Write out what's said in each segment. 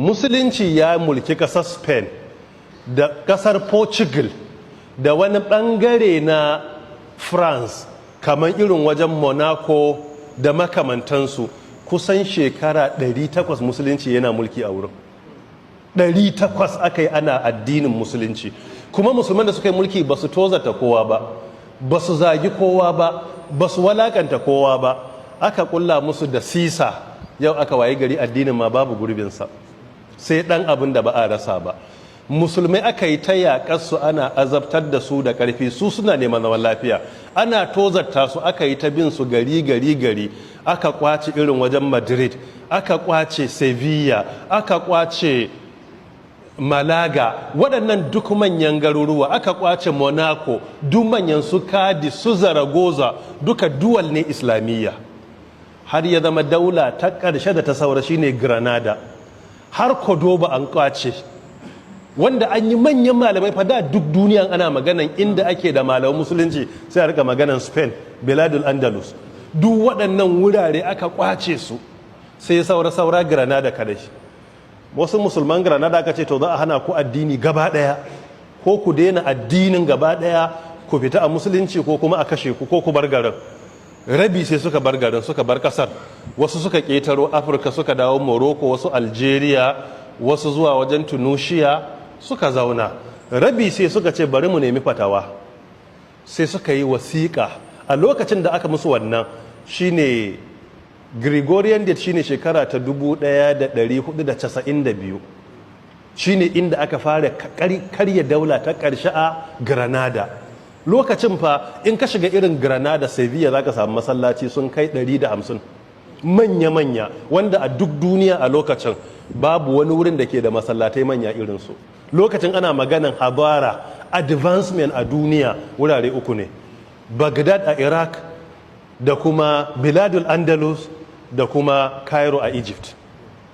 musulunci ya mulki ƙasar spain da ƙasar portugal da wani ɓangare na france kamar irin wajen monaco da makamantansu kusan shekara 800 musulunci yana mulki a wurin 800 aka yi ana addinin musulunci, kuma musulman da suka yi mulki ba su tozata kowa ba, ba su zagi kowa ba, ba su walakanta kowa ba. Aka kulla musu da sisa, yau aka waye gari addinin ma babu gurbinsa sai dan abin da ba a rasa ba. Musulmai aka yi ta yaƙarsu, ana azabtar da su da ƙarfi, su suna neman zaman lafiya, ana tozarta su, aka yi ta bin su gari aka kwace irin wajen madrid, aka kwace sevilla, aka kwace malaga, waɗannan duk manyan garuruwa, aka kwace monaco, duk manyan su kadi su zaragoza, duka duwal ne islamiyya. Har ya zama daula ta ƙarshe da ta saura shine granada, har cordoba an kwace, wanda an yi manyan malamai fada duk duniyan ana maganan inda ake da malaman musulunci sai a rika maganan spain, beladul andalus, duk waɗannan wurare aka kwace su, sai saura granada kadai. Wasu musulman granada aka ce to za a hana ku addini gaba ɗaya, ko ku daina addinin gaba ɗaya ku fita a musulunci, ko kuma a kashe ku ko ku bar garin. Rabi sai suka bar garin, suka bar kasar, wasu suka ƙetaro afirka suka dawo morocco, wasu algeria, wasu zuwa wajen tunisia suka zauna. Rabi sai suka ce bari mu nemi fatawa, sai suka yi wasiƙa. A lokacin da aka musu wannan shine gregorian date, shine shekara ta 1492, shine inda aka fara karya daula ta ƙarshe a granada. Lokacin fa in ka shiga irin granada, sevilla, za ka samu masallaci sun kai 150 manya-manya, wanda a duk duniya a lokacin babu wani wurin da ke da masallatai manya irinsu. Lokacin ana maganan habara, advancement a duniya, wurare uku ne: Baghdad a Iraq, da kuma Biladul Andalus, da kuma Cairo a Egypt.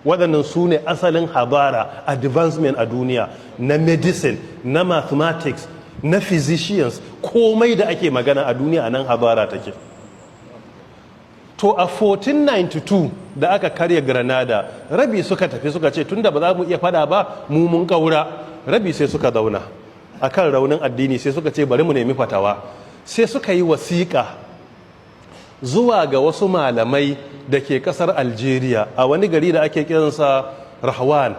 Waɗannan su ne asalin habara, advancement a duniya, na medicine, na mathematics, na physicians, komai da ake magana a duniya a nan habara take. To a 1492 da aka karya granada, rabi suka tafi suka ce tunda ba za mu iya fada ba, mu mun kaura. Rabi sai suka zauna akan raunin addini, sai suka ce bari mu nemi fatawa. Sai suka yi wasiƙa zuwa ga wasu malamai da ke ƙasar algeria, a wani gari da ake kiransa rahwan,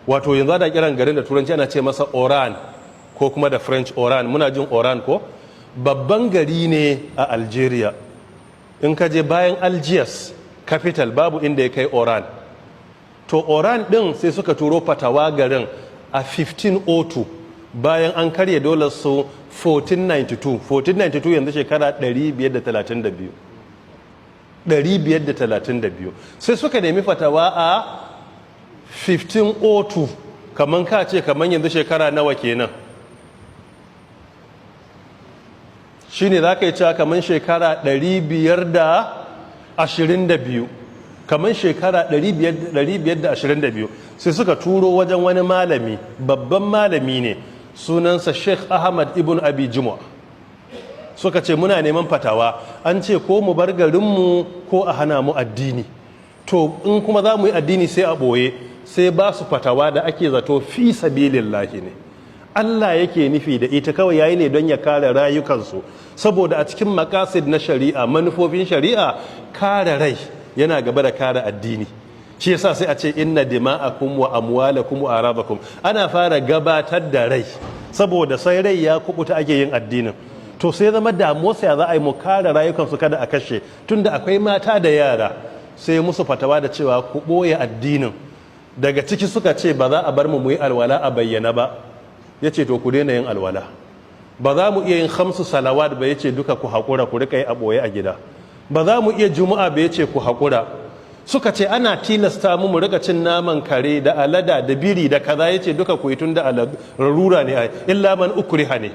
wato yanzu da kiran garin da turanci ana ce masa oran, ko kuma da french oran. Muna jin oran ko? Babban gari ne a algeria. In ka je bayan algiers capital, babu inda ya kai oran. To oran din sai suka turo fatawa garin a 1502, bayan an karye dolar su 1492 yanzu shekara 532 sai suka nemi fatawa a 1502, kaman ka ce kaman yanzu shekara nawa kenan? Shine za ka yi cewa kamar shekara 522, kamar shekara 522 sai suka turo wajen wani malami, babban malami ne, sunansa Sheikh Ahmad ibn Abi Jumu'a. Suka ce muna neman fatawa, an ce ko mu bar garinmu ko a hana mu addini. To in kuma za mu yi addini sai a ɓoye, sai ba su fatawa da ake zato fi sabilillahi ne, Allah yake nufi da ita, kawai yayi ne don ya kare rayukansu, saboda a cikin makasid na shari'a, manufofin shari'a, kare rai yana gaba da kare addini. Shi yasa sai a ce inna dima'akum wa amwalakum wa arabakum, ana fara gabatar da rai, saboda sai rai ya kubuta ake yin addinin. To sai zama damuwarsa ya za a yi mu kare rayukansu kada a kashe, tunda akwai mata da yara. Sai musu fatawa da cewa ku ɓoye addinin. Daga ciki suka ce ba za a bar mu yi alwala a bayyana ba, ya ce to ku daina yin alwala. Ba za mu iya yin 5 salawat ba, ya ce duka ku haƙura, ku riƙa yi a ɓoye a gida. Ba za mu iya juma'a ba, ya ce ku haƙura. Suka ce ana tilasta mu riƙa cin naman kare da alada da biri da kaza, ya ce duka ku yi tun da rarura ne, illa man ukriha ne.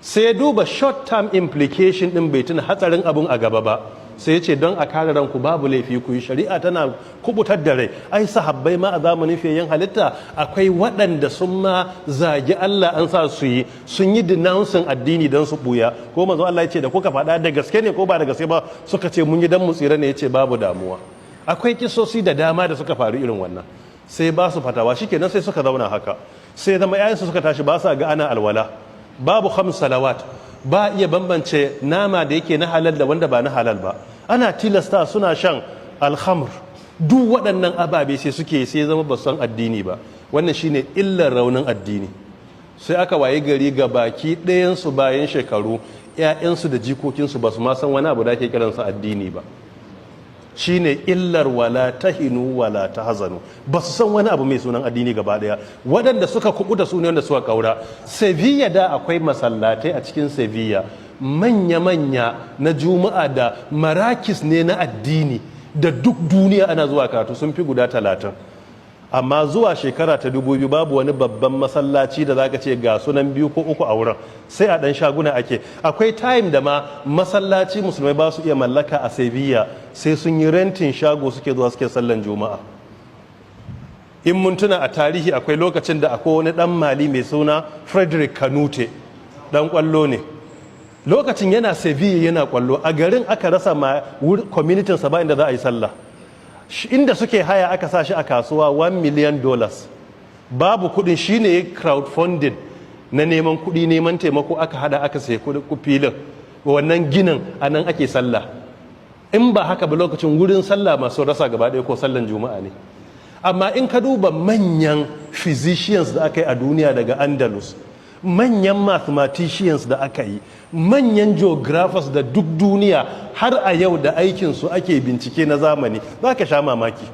Sai duba short term implication ɗin, bai tuna hatsarin abun a gaba ba. Sai ya ce don a kare ranku babu laifi ku yi, shari'a tana kubutar da rai. Ai sahabbai ma a zamanin fiyayyen halitta akwai waɗanda sun ma zagi Allah, an sa su yi, sun yi denouncing addini don su buya. Ko manzo Allah ya ce da kuka faɗa da gaske ne ko ba da gaske ba? Suka ce mun yi dan mu tsira ne, ya ce babu damuwa. Akwai kisosi da dama da suka faru irin wannan. sai ba su fatawa shikenan sai suka zauna haka, sai zama 'ya'yansu suka tashi ba sa ga ana alwala, babu khams salawat, ba iya bambance nama da yake na halal da wanda ba na halal ba, ana tilasta suna shan alhamr, duk waɗannan ababe sai suke sai zama ba san addini ba. Wannan shine illar raunin addini. Sai aka waye gari ga baki ɗayansu bayan shekaru 'ya'yansu da jikokinsu ba su ma san wani abu da ake kiransa addini ba. Shine illar wala tahinu wala tahzanu, ba su san wani abu mai sunan addini gaba daya. Waɗanda suka kubuta su ne wanda suka kaura. Sevilla da akwai masallatai a cikin Sevilla manya-manya na juma'a da marakis ne na addini da duk duniya ana zuwa karatu, sun fi guda 30. Amma zuwa shekara ta 2000 babu wani babban masallaci da zaka ce ga sunan 2 ko 3 a wurin, sai a dan shaguna ake. Akwai time da ma masallaci musulmai ba su iya mallaka a Sevilla, sai sun yi rentin shago suke zuwa suke sallan juma'a. In mun tuna a tarihi akwai lokacin da akwai wani dan Mali mai suna Frederick Kanute, dan kwallo ne. Lokacin yana Sevilla yana kwallo, a garin aka rasa ma community sa ba inda za a yi sallah. Inda suke haya aka sa shi a kasuwa $1 million, babu kudin, shine crowdfunding na neman kudi, neman taimako, aka hada aka sai filin wannan ginin, anan ake sallah. In ba haka ba lokacin wurin sallah masu rasa gaba ɗaya ko sallan juma'a ne. Amma in ka duba manyan physicians da aka yi a duniya daga Andalus, manyan mathematicians da aka yi, manyan geographers da duk duniya har a yau da aikinsu ake bincike na zamani, za ka sha mamaki.